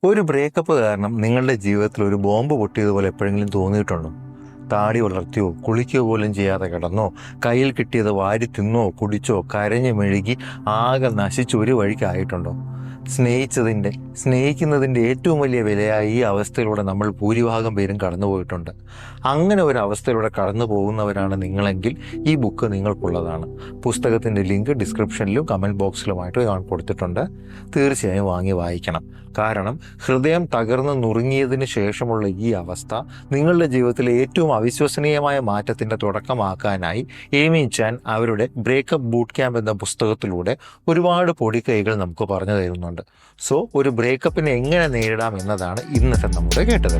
ഒരു ബ്രേക്കപ്പ് കാരണം നിങ്ങളുടെ ജീവിതത്തിൽ ഒരു ബോംബ് പൊട്ടിയതുപോലെ എപ്പോഴെങ്കിലും തോന്നിയിട്ടുണ്ടോ? താടി വളർത്തിയോ, കുളിക്കുകയോ പോലും ചെയ്യാതെ കിടന്നോ, കയ്യിൽ കിട്ടിയത് വാരി തിന്നോ, കുടിച്ചോ, കരഞ്ഞു മെഴുകി ആകെ നശിച്ച് ഒരു വഴിക്കായിട്ടുണ്ടോ? സ്നേഹിക്കുന്നതിൻ്റെ ഏറ്റവും വലിയ വിലയായി ഈ അവസ്ഥയിലൂടെ നമ്മൾ ഭൂരിഭാഗം പേരും കടന്നു പോയിട്ടുണ്ട്. അങ്ങനെ ഒരു അവസ്ഥയിലൂടെ കടന്നു പോകുന്നവരാണ് നിങ്ങളെങ്കിൽ ഈ ബുക്ക് നിങ്ങൾക്കുള്ളതാണ്. പുസ്തകത്തിൻ്റെ ലിങ്ക് ഡിസ്ക്രിപ്ഷനിലും കമൻറ്റ് ബോക്സിലുമായിട്ട് ഞാൻ കൊടുത്തിട്ടുണ്ട്. തീർച്ചയായും വാങ്ങി വായിക്കണം. കാരണം ഹൃദയം തകർന്ന് നുറുങ്ങിയതിന് ശേഷമുള്ള ഈ അവസ്ഥ നിങ്ങളുടെ ജീവിതത്തിലെ ഏറ്റവും അവിശ്വസനീയമായ മാറ്റത്തിൻ്റെ തുടക്കമാക്കാനായി ഏമി ചാൻ അവരുടെ ബ്രേക്കപ്പ് ബൂട്ട് ക്യാമ്പ് എന്ന പുസ്തകത്തിലൂടെ ഒരുപാട് പൊടിക്കൈകൾ നമുക്ക് പറഞ്ഞു തരുന്നുണ്ട്. സോ ഒരു ബ്രേക്കപ്പിനെ എങ്ങനെ നേരിടാം എന്നതാണ് ഇന്നത്തെ നമ്മുടെ കേട്ടത്.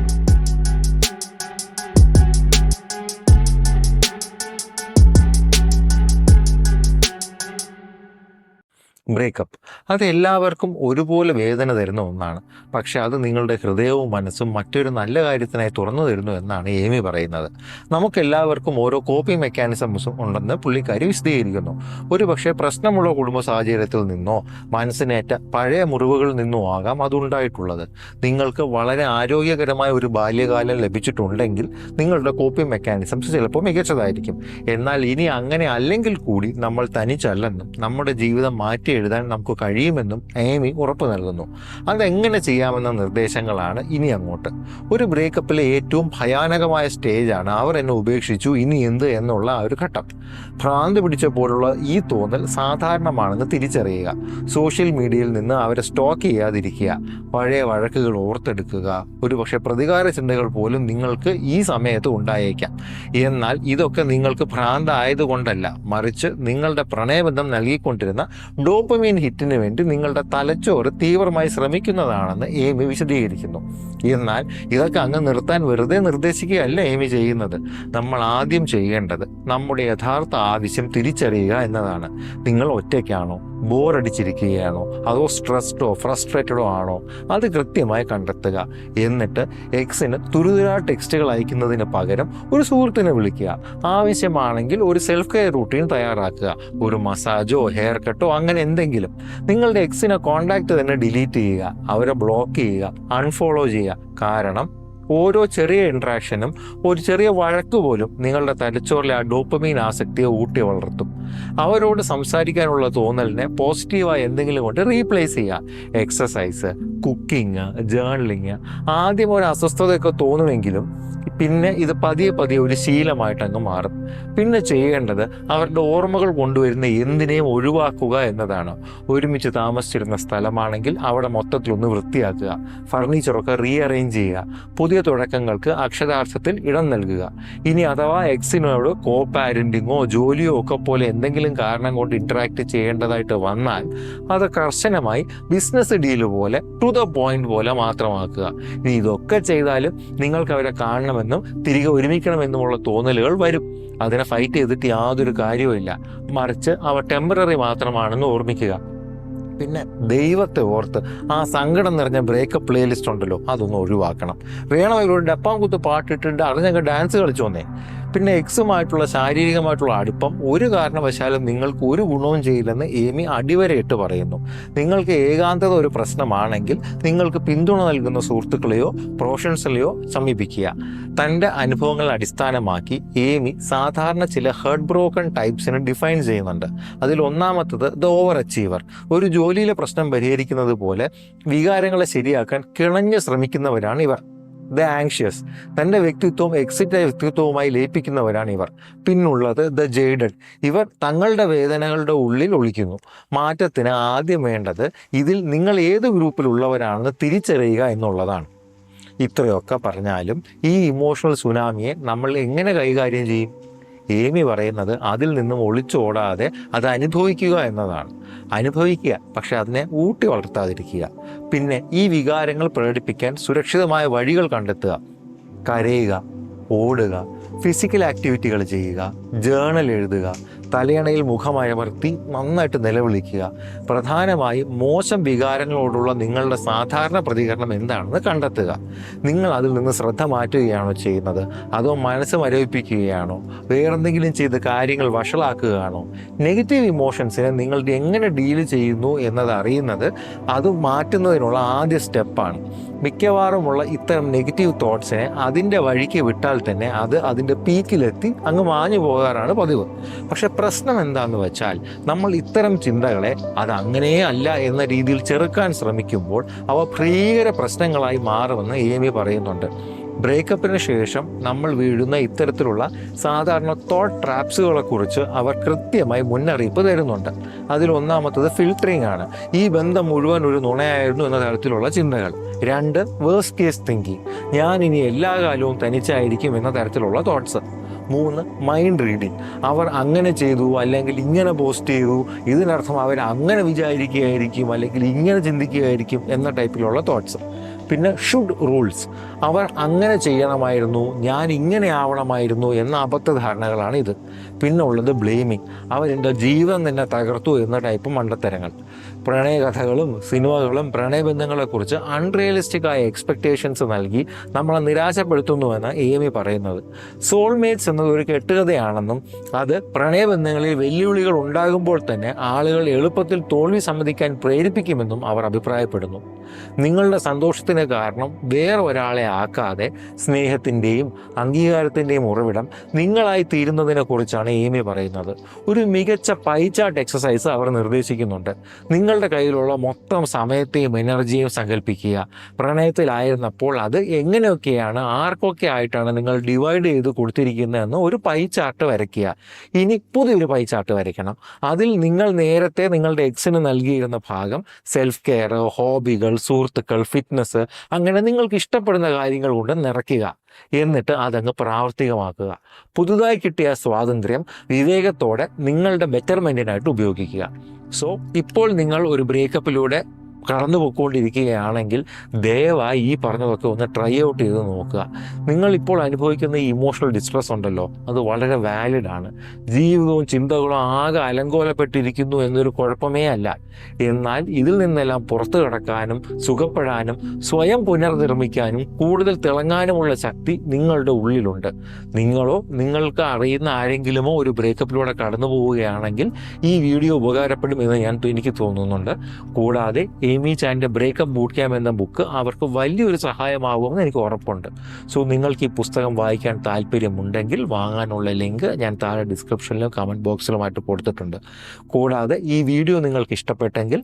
ബ്രേക്കപ്പ് അത് എല്ലാവർക്കും ഒരുപോലെ വേദന തരുന്ന ഒന്നാണ്. പക്ഷെ അത് നിങ്ങളുടെ ഹൃദയവും മനസ്സും മറ്റൊരു നല്ല കാര്യത്തിനായി തുറന്നു തരുന്നു എന്നാണ് ഏമി പറയുന്നത്. നമുക്കെല്ലാവർക്കും ഓരോ കോപ്പിംഗ് മെക്കാനിസംസും ഉണ്ടെന്ന് പുള്ളിക്കാരി വിശദീകരിക്കുന്നു. ഒരു പക്ഷേ പ്രശ്നമുള്ള കുടുംബ സാഹചര്യത്തിൽ നിന്നോ മനസ്സിനേറ്റ പഴയ മുറിവുകളിൽ നിന്നോ ആകാം അതുണ്ടായിട്ടുള്ളത്. നിങ്ങൾക്ക് വളരെ ആരോഗ്യകരമായ ഒരു ബാല്യകാലം ലഭിച്ചിട്ടുണ്ടെങ്കിൽ നിങ്ങളുടെ കോപ്പിംഗ് മെക്കാനിസംസ് ചിലപ്പോൾ മികച്ചതായിരിക്കും. എന്നാൽ ഇനി അങ്ങനെ അല്ലെങ്കിൽ കൂടി നമ്മൾ തനിച്ചല്ലെന്നും നമ്മുടെ ജീവിതം മാറ്റി എഴുതാൻ നമുക്ക് കഴിയുമെന്നും ഏമി ഉറപ്പ് നൽകുന്നു. അതെങ്ങനെ ചെയ്യാമെന്ന നിർദ്ദേശങ്ങളാണ് ഇനി അങ്ങോട്ട്. ഒരു ബ്രേക്കപ്പിലെ ഏറ്റവും ഭയാനകമായ സ്റ്റേജാണ് അവർ എന്നെ ഉപേക്ഷിച്ചു ഇനി എന്ത് എന്നുള്ള ആ ഒരു ഘട്ടം. ഭ്രാന്ത് പിടിച്ചപ്പോഴുള്ള ഈ തോന്നൽ സാധാരണമാണെന്ന് തിരിച്ചറിയുക. സോഷ്യൽ മീഡിയയിൽ നിന്ന് അവരെ സ്റ്റോക്ക് ചെയ്യാതിരിക്കുക. പഴയ വഴക്കുകൾ ഓർത്തെടുക്കുക. ഒരുപക്ഷെ പ്രതികാര ചിന്തകൾ പോലും നിങ്ങൾക്ക് ഈ സമയത്ത് ഉണ്ടായേക്കാം. എന്നാൽ ഇതൊക്കെ നിങ്ങൾക്ക് ഭ്രാന്തായതുകൊണ്ടല്ല, മറിച്ച് നിങ്ങളുടെ പ്രണയബന്ധം നൽകിക്കൊണ്ടിരുന്ന ഡോപ്പമീൻ ഹിറ്റിന് വേണ്ടി നിങ്ങളുടെ തലച്ചോറ് തീവ്രമായി ശ്രമിക്കുന്നതാണെന്ന് ഏമി വിശദീകരിക്കുന്നു. എന്നാൽ ഇതൊക്കെ അങ്ങ് നിർത്താൻ വെറുതെ നിർദ്ദേശിക്കുകയല്ല ഏമി ചെയ്യുന്നത്. നമ്മൾ ആദ്യം ചെയ്യേണ്ടത് നമ്മുടെ യഥാർത്ഥ ആവശ്യം തിരിച്ചറിയുക എന്നതാണ്. നിങ്ങൾ ഒറ്റയ്ക്കാണോ, ബോറടിച്ചിരിക്കുകയാണോ, അതോ സ്ട്രെസ്ഡോ ഫ്രസ്ട്രേറ്റഡോ ആണോ? അത് കൃത്യമായി കണ്ടെത്തുക. എന്നിട്ട് എക്സിന് തുരുതുരാ ടെക്സ്റ്റുകൾ അയക്കുന്നതിന് പകരം ഒരു സുഹൃത്തിനെ വിളിക്കുക. ആവശ്യമാണെങ്കിൽ ഒരു സെൽഫ് കെയർ റൂട്ടീൻ തയ്യാറാക്കുക. ഒരു മസാജോ ഹെയർ കട്ടോ അങ്ങനെ എന്തെങ്കിലും. നിങ്ങളുടെ എക്സിനെ കോണ്ടാക്ട് തന്നെ ഡിലീറ്റ് ചെയ്യുക, അവരെ ബ്ലോക്ക് ചെയ്യുക, അൺഫോളോ ചെയ്യുക. കാരണം ഓരോ ചെറിയ ഇൻട്രാക്ഷനും ഒരു ചെറിയ വഴക്ക് പോലും നിങ്ങളുടെ തലച്ചോറിലെ ആ ഡോപ്പമീൻ ആസക്തിയെ ഊട്ടി വളർത്തും. അവരോട് സംസാരിക്കാനുള്ള തോന്നലിനെ പോസിറ്റീവായി എന്തെങ്കിലും കൊണ്ട് റീപ്ലേസ് ചെയ്യുക. Exercise, cooking, journalling. ആദ്യം ഒരു അസ്വസ്ഥതയൊക്കെ തോന്നുമെങ്കിലും പിന്നെ ഇത് പതിയെ പതിയെ ഒരു ശീലമായിട്ടങ്ങ് മാറും. പിന്നെ ചെയ്യേണ്ടത് അവരുടെ ഓർമ്മകൾ കൊണ്ടുവരുന്ന എന്തിനേയും ഒഴിവാക്കുക എന്നതാണ്. ഒരുമിച്ച് താമസിച്ചിരുന്ന സ്ഥലമാണെങ്കിൽ അവിടെ മൊത്തത്തിലൊന്ന് വൃത്തിയാക്കുക. ഫർണിച്ചറൊക്കെ റീഅറേഞ്ച് ചെയ്യുക. പുതിയ തുടക്കങ്ങൾക്ക് അക്ഷരാർത്ഥത്തിൽ ഇടം നൽകുക. ഇനി അഥവാ എക്സിനോട് കോ പാരൻറ്റിങ്ങോ ജോലിയോ ഒക്കെ പോലെ എന്തെങ്കിലും കാരണം കൊണ്ട് ഇൻറ്ററാക്ട് ചെയ്യേണ്ടതായിട്ട് വന്നാൽ അത് കർശനമായി ബിസിനസ് ഡീല് പോലെ ടു ദ പോയിന്റ് പോലെ മാത്രമാക്കുക. ഇനി ഇതൊക്കെ ചെയ്താലും നിങ്ങൾക്ക് അവരെ കാണണമെന്നും തിരികെ ഒരുമിക്കണമെന്നുമുള്ള തോന്നലുകൾ വരും. അതിനെ ഫൈറ്റ് ചെയ്തിട്ട് യാതൊരു കാര്യവുമില്ല. മറിച്ച് അവ ടെമ്പററി മാത്രമാണെന്ന് ഓർമ്മിക്കുക. പിന്നെ ദൈവത്തെ ഓർത്ത് ആ സങ്കടം നിറഞ്ഞ ബ്രേക്കപ്പ് പ്ലേലിസ്റ്റ് ഉണ്ടല്ലോ, അതൊന്ന് ഒഴിവാക്കണം. വേണമെങ്കിൽ ഒരു ഡപ്പാൻ കുത്ത് പാട്ടിട്ടുണ്ട് അറിഞ്ഞങ്ങ് ഡാൻസ് കളിച്ചോന്നേ. പിന്നെ എക്സുമായിട്ടുള്ള ശാരീരികമായിട്ടുള്ള അടുപ്പം ഒരു കാരണവശാലും നിങ്ങൾക്ക് ഒരു ഗുണവും ചെയ്യില്ലെന്ന് ഏമി അടിവരയിട്ട് പറയുന്നു. നിങ്ങൾക്ക് ഏകാന്തത ഒരു പ്രശ്നമാണെങ്കിൽ നിങ്ങൾക്ക് പിന്തുണ നൽകുന്ന സുഹൃത്തുക്കളെയോ പ്രൊഫഷണൽസിലെയോ സമീപിക്കുക. തൻ്റെ അനുഭവങ്ങൾ അടിസ്ഥാനമാക്കി ഏമി സാധാരണ ചില ഹേർട്ട് ബ്രോക്കൺ ടൈപ്സിനെ ഡിഫൈൻ ചെയ്യുന്നുണ്ട്. അതിൽ ഒന്നാമത്തത് ദ ഓവർ അച്ചീവർ. ഒരു ജോലിയിലെ പ്രശ്നം പരിഹരിക്കുന്നത് പോലെ വികാരങ്ങളെ ശരിയാക്കാൻ കിണഞ്ഞ് ശ്രമിക്കുന്നവരാണ് ഇവർ. The anxious. തൻ്റെ വ്യക്തിത്വവും എക്സിറ്റ് വ്യക്തിത്വവുമായി ലയിപ്പിക്കുന്നവരാണ് ഇവർ. പിന്നുള്ളത് ദ ജെയ്ഡഡ്. ഇവർ തങ്ങളുടെ വേദനകളുടെ ഉള്ളിൽ ഒളിക്കുന്നു. മാറ്റത്തിന് ആദ്യം വേണ്ടത് ഇതിൽ നിങ്ങൾ ഏത് ഗ്രൂപ്പിലുള്ളവരാണെന്ന് തിരിച്ചറിയുക എന്നുള്ളതാണ്. ഇത്രയൊക്കെ പറഞ്ഞാലും ഈ ഇമോഷണൽ സുനാമിയെ നമ്മൾ എങ്ങനെ കൈകാര്യം ചെയ്യും? ഏമി പറയുന്നത് അതിൽ നിന്നും ഒളിച്ചോടാതെ അത് അനുഭവിക്കുക എന്നതാണ്. അനുഭവിക്കുക, പക്ഷെ അതിനെ ഊട്ടി വളർത്താതിരിക്കുക. പിന്നെ ഈ വികാരങ്ങൾ പ്രകടിപ്പിക്കാൻ സുരക്ഷിതമായ വഴികൾ കണ്ടെത്തുക. കരയുക, ഓടുക, ഫിസിക്കൽ ആക്ടിവിറ്റികൾ ചെയ്യുക, ജേർണൽ എഴുതുക, തലയണയിൽ മുഖമയമർത്തി നന്നായിട്ട് നിലവിളിക്കുക. പ്രധാനമായും മോശം വികാരങ്ങളോടുള്ള നിങ്ങളുടെ സാധാരണ പ്രതികരണം എന്താണെന്ന് കണ്ടെത്തുക. നിങ്ങൾ അതിൽ നിന്ന് ശ്രദ്ധ മാറ്റുകയാണോ ചെയ്യുന്നത്, അതോ മനസ്സ് മരവിപ്പിക്കുകയാണോ, വേറെന്തെങ്കിലും ചെയ്ത് കാര്യങ്ങൾ വഷളാക്കുകയാണോ? നെഗറ്റീവ് ഇമോഷൻസിനെ നിങ്ങൾ എങ്ങനെ ഡീൽ ചെയ്യുന്നു എന്നത് അറിയുന്നത് അത് മാറ്റുന്നതിനുള്ള ആദ്യ സ്റ്റെപ്പാണ്. മിക്കവാറുമുള്ള ഇത്തരം നെഗറ്റീവ് തോട്ട്സിനെ അതിൻ്റെ വഴിക്ക് വിട്ടാൽ തന്നെ അത് അതിൻ്റെ പീക്കിലെത്തി അങ്ങ് മാഞ്ഞു പോകാറാണ് പതിവ്. പക്ഷെ പ്രശ്നം എന്താണെന്ന് വെച്ചാൽ നമ്മൾ ഇത്തരം ചിന്തകളെ അത് അങ്ങനെ അല്ല എന്ന രീതിയിൽ ചെറുക്കാൻ ശ്രമിക്കുമ്പോൾ അവ ഭീകര പ്രശ്നങ്ങളായി മാറുമെന്ന് ഏമി പറയുന്നുണ്ട്. ബ്രേക്കപ്പിന് ശേഷം നമ്മൾ വീഴുന്ന ഇത്തരത്തിലുള്ള സാധാരണ തോട്ട് ട്രാപ്സുകളെ കുറിച്ച് അവർ കൃത്യമായി മുന്നറിയിപ്പ് തരുന്നുണ്ട്. അതിലൊന്നാമത്തത് ഫിൽട്ടറിംഗ് ആണ്. ഈ ബന്ധം മുഴുവൻ ഒരു നുണയായിരുന്നു എന്ന തരത്തിലുള്ള ചിന്തകൾ. 2, വേഴ്സ്റ്റ് കേസ് തിങ്കിങ്, ഞാൻ ഇനി എല്ലാ കാലവും തനിച്ചായിരിക്കും എന്ന തരത്തിലുള്ള തോട്ട്സ്. 3, മൈൻഡ് റീഡിങ്, അവർ അങ്ങനെ ചെയ്തു അല്ലെങ്കിൽ ഇങ്ങനെ പോസ്റ്റ് ചെയ്തു, ഇതിനർത്ഥം അവർ അങ്ങനെ വിചാരിക്കുകയായിരിക്കും അല്ലെങ്കിൽ ഇങ്ങനെ ചിന്തിക്കുകയായിരിക്കും എന്ന ടൈപ്പിലുള്ള തോട്ട്സ്. പിന്നെ ഷുഡ് റൂൾസ്, അവർ അങ്ങനെ ചെയ്യണമായിരുന്നു, ഞാൻ ഇങ്ങനെ ആവണമായിരുന്നു എന്ന അബദ്ധധാരണകളാണ് ഇത്. പിന്നെ ഉള്ളത് ബ്ലെയിമിങ്, അവരെൻ്റെ ജീവൻ തന്നെ തകർത്തു എന്ന ടൈപ്പ് മണ്ടത്തരങ്ങൾ. പ്രണയകഥകളും സിനിമകളും പ്രണയബന്ധങ്ങളെക്കുറിച്ച് അൺറിയലിസ്റ്റിക് ആയ എക്സ്പെക്റ്റേഷൻസ് നൽകി നമ്മളെ നിരാശപ്പെടുത്തുന്നുവെന്ന് ഏമി പറയുന്നത്. സോൾമേറ്റ്സ് എന്നത് ഒരു കെട്ടുകഥയാണെന്നും അത് പ്രണയബന്ധങ്ങളിൽ വെല്ലുവിളികൾ ഉണ്ടാകുമ്പോൾ തന്നെ ആളുകൾ എളുപ്പത്തിൽ തോൽവി സമ്മതിക്കാൻ പ്രേരിപ്പിക്കുമെന്നും അവർ അഭിപ്രായപ്പെടുന്നു. നിങ്ങളുടെ സന്തോഷത്തിന് കാരണം വേറെ ഒരാളെ ആക്കാതെ സ്നേഹത്തിൻ്റെയും അംഗീകാരത്തിൻ്റെയും ഉറവിടം നിങ്ങളായി തീരുന്നതിനെ കുറിച്ചാണ് ഏമി പറയുന്നത്. ഒരു മികച്ച പൈ ചാർട്ട് എക്സസൈസ് അവർ നിർദ്ദേശിക്കുന്നുണ്ട്. നിങ്ങളുടെ കയ്യിലുള്ള മൊത്തം സമയത്തെയും എനർജിയും സങ്കല്പിക്കുക. പ്രണയത്തിലായിരുന്നപ്പോൾ അത് എങ്ങനെയൊക്കെയാണ്, ആർക്കൊക്കെ ആയിട്ടാണ് നിങ്ങൾ ഡിവൈഡ് ചെയ്ത് കൊടുത്തിരിക്കുന്നതെന്ന് ഒരു പൈ ചാർട്ട് വരയ്ക്കുക. ഇനി പുതിയൊരു പൈ ചാർട്ട് വരയ്ക്കണം. അതിൽ നിങ്ങൾ നേരത്തെ നിങ്ങളുടെ എക്സിന് നൽകിയിരുന്ന ഭാഗം സെൽഫ് കെയർ, ഹോബികൾ, സുഹൃത്തുക്കൾ, ഫിറ്റ്നസ്, അങ്ങനെ നിങ്ങൾക്ക് ഇഷ്ടപ്പെടുന്ന കാര്യങ്ങൾ കൊണ്ട് നിറയ്ക്കുക. എന്നിട്ട് അതങ്ങ് പ്രാവർത്തികമാക്കുക. പുതുതായി കിട്ടിയ സ്വാതന്ത്ര്യം വിവേകത്തോടെ നിങ്ങളുടെ ബെറ്റർമെൻറ്റിനായിട്ട് ഉപയോഗിക്കുക. സോ ഇപ്പോൾ നിങ്ങൾ ഒരു ബ്രേക്കപ്പിലൂടെ കടന്നു പോയിക്കൊണ്ടിരിക്കുകയാണെങ്കിൽ ദയവായി ഈ പറഞ്ഞതൊക്കെ ഒന്ന് ട്രൈ ഔട്ട് ചെയ്ത് നോക്കുക. നിങ്ങളിപ്പോൾ അനുഭവിക്കുന്ന ഈ ഇമോഷണൽ ഡിസ്ട്രെസ് ഉണ്ടല്ലോ, അത് വളരെ വാലിഡ് ആണ്. ജീവിതവും ചിന്തകളും ആകെ അലങ്കോലപ്പെട്ടിരിക്കുന്നു എന്നൊരു കുഴപ്പമേ അല്ല. എന്നാൽ ഇതിൽ നിന്നെല്ലാം പുറത്തു കടക്കാനും സുഖപ്പെടാനും സ്വയം പുനർനിർമ്മിക്കാനും കൂടുതൽ തിളങ്ങാനുമുള്ള ശക്തി നിങ്ങളുടെ ഉള്ളിലുണ്ട്. നിങ്ങളോ നിങ്ങൾക്ക് അറിയുന്ന ആരെങ്കിലുമോ ഒരു ബ്രേക്കപ്പിലൂടെ കടന്നു പോവുകയാണെങ്കിൽ ഈ വീഡിയോ ഉപകാരപ്പെടും എന്ന് എനിക്ക് തോന്നുന്നുണ്ട്. കൂടാതെ ഏമി ചാൻ്റെ ബ്രേക്കപ്പ് ബൂട്ട് ക്യാമ്പ് എന്ന ബുക്ക് അവർക്ക് വലിയൊരു സഹായമാകുമെന്ന് എനിക്ക് ഉറപ്പുണ്ട്. സോ നിങ്ങൾക്ക് ഈ പുസ്തകം വായിക്കാൻ താല്പര്യമുണ്ടെങ്കിൽ വാങ്ങാനുള്ള ലിങ്ക് ഞാൻ താഴെ ഡിസ്ക്രിപ്ഷനിലും കമൻറ്റ് ബോക്സിലുമായിട്ട് കൊടുത്തിട്ടുണ്ട്. കൂടാതെ ഈ വീഡിയോ നിങ്ങൾക്ക് ഇഷ്ടപ്പെട്ടെങ്കിൽ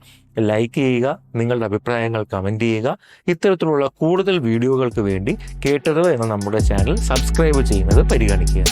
ലൈക്ക് ചെയ്യുക, നിങ്ങളുടെ അഭിപ്രായങ്ങൾ കമൻറ്റ് ചെയ്യുക. ഇത്തരത്തിലുള്ള കൂടുതൽ വീഡിയോകൾക്ക് വേണ്ടി കേട്ടത് എന്ന നമ്മുടെ ചാനൽ സബ്സ്ക്രൈബ് ചെയ്യുന്നത് പരിഗണിക്കുക.